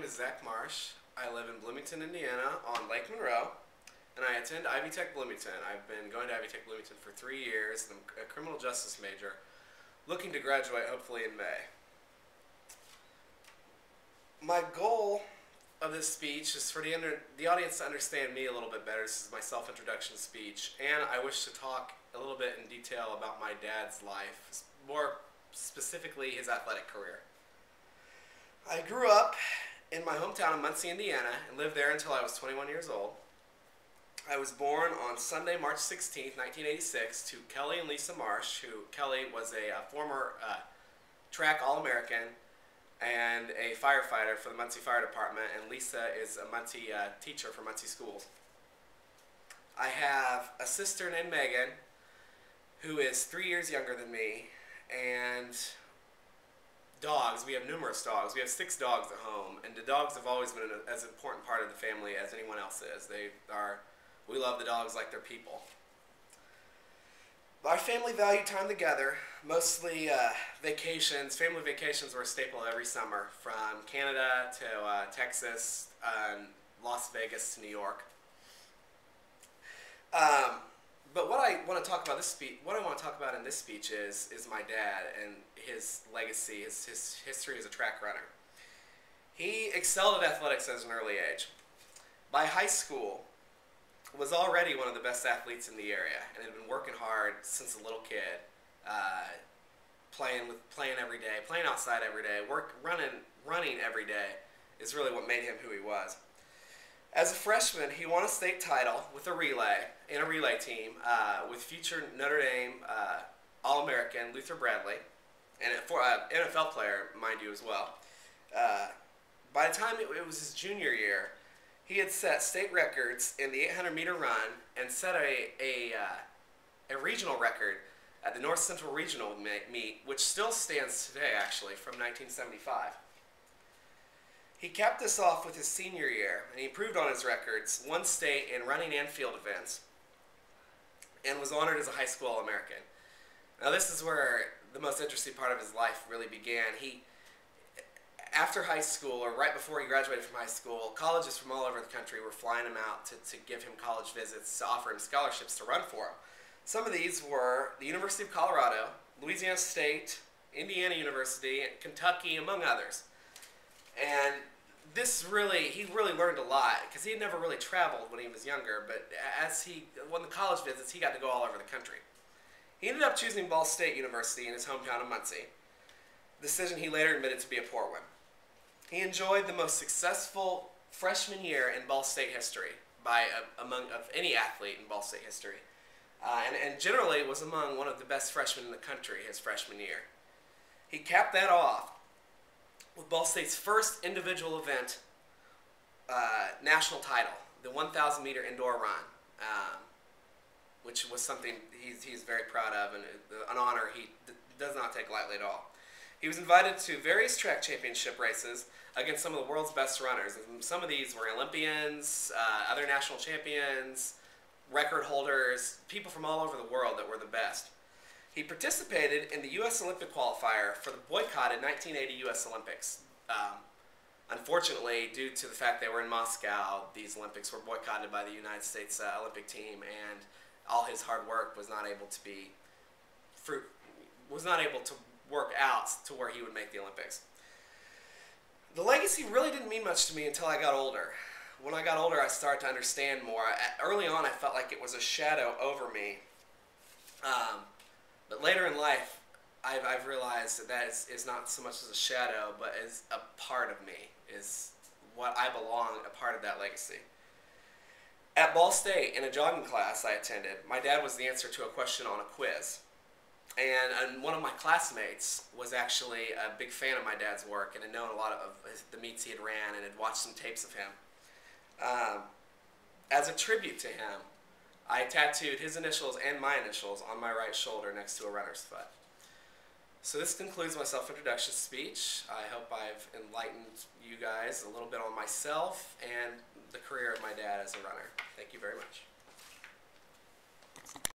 is Zach Marsh. I live in Bloomington, Indiana on Lake Monroe, and I attend Ivy Tech Bloomington. I've been going to Ivy Tech Bloomington for 3 years. I'm a criminal justice major, looking to graduate hopefully in May. My goal of this speech is for the audience to understand me a little bit better. This is my self-introduction speech, and I wish to talk a little bit in detail about my dad's life, more specifically his athletic career. I grew up in my hometown of Muncie, Indiana, and lived there until I was 21 years old. I was born on Sunday, March 16, 1986, to Kelly and Lisa Marsh, who Kelly was a former track All-American and a firefighter for the Muncie Fire Department, and Lisa is a Muncie teacher for Muncie schools. I have a sister named Megan, who is 3 years younger than me, and dogs. We have numerous dogs. We have 6 dogs at home, and the dogs have always been as important part of the family as anyone else is. We love the dogs like they're people. Our family valued time together, mostly vacations. Family vacations were a staple every summer, from Canada to Texas, Las Vegas to New York. But what I want to talk about in this speech is my dad and his legacy, his history as a track runner. He excelled at athletics at an early age. By high school, was already one of the best athletes in the area, and had been working hard since a little kid, playing every day, playing outside every day, running every day is really what made him who he was. As a freshman, he won a state title with a relay team with future Notre Dame All-American Luther Bradley, and an NFL player, mind you, as well. By the time it was his junior year, he had set state records in the 800-meter run and set a regional record at the North Central Regional meet, which still stands today, actually, from 1975. He capped this off with his senior year, and he improved on his records, won state in running and field events, and was honored as a high school All-American. Now this is where the most interesting part of his life really began. After high school, or right before he graduated from high school, colleges from all over the country were flying him out to give him college visits, to offer him scholarships to run for him. Some of these were the University of Colorado, Louisiana State, Indiana University, and Kentucky, among others. And he really learned a lot, because he had never really traveled when he was younger, but as he won the college visits, he got to go all over the country. He ended up choosing Ball State University in his hometown of Muncie, a decision he later admitted to be a poor one. He enjoyed the most successful freshman year in Ball State history of any athlete in Ball State history, and generally was among one of the best freshmen in the country his freshman year. He capped that off with Ball State's first individual event national title, the 1,000-meter indoor run, which was something he's very proud of, and an honor he does not take lightly at all. He was invited to various track championship races against some of the world's best runners. And some of these were Olympians, other national champions, record holders, people from all over the world that were the best. He participated in the U.S. Olympic qualifier for the boycotted 1980 U.S. Olympics. Unfortunately, due to the fact they were in Moscow, these Olympics were boycotted by the United States Olympic team, and all his hard work was not able to work out to where he would make the Olympics. The legacy really didn't mean much to me until I got older. When I got older, I started to understand more. Early on, I felt like it was a shadow over me. But later in life, I've realized that is not so much as a shadow, but as a part of me, is what I belong, a part of that legacy. At Ball State, in a jogging class I attended, my dad was the answer to a question on a quiz. And one of my classmates was actually a big fan of my dad's work and had known a lot of the meets he had ran and had watched some tapes of him. As a tribute to him, I tattooed his initials and my initials on my right shoulder next to a runner's foot. So this concludes my self-introduction speech. I hope I've enlightened you guys a little bit on myself and the career of my dad as a runner. Thank you very much.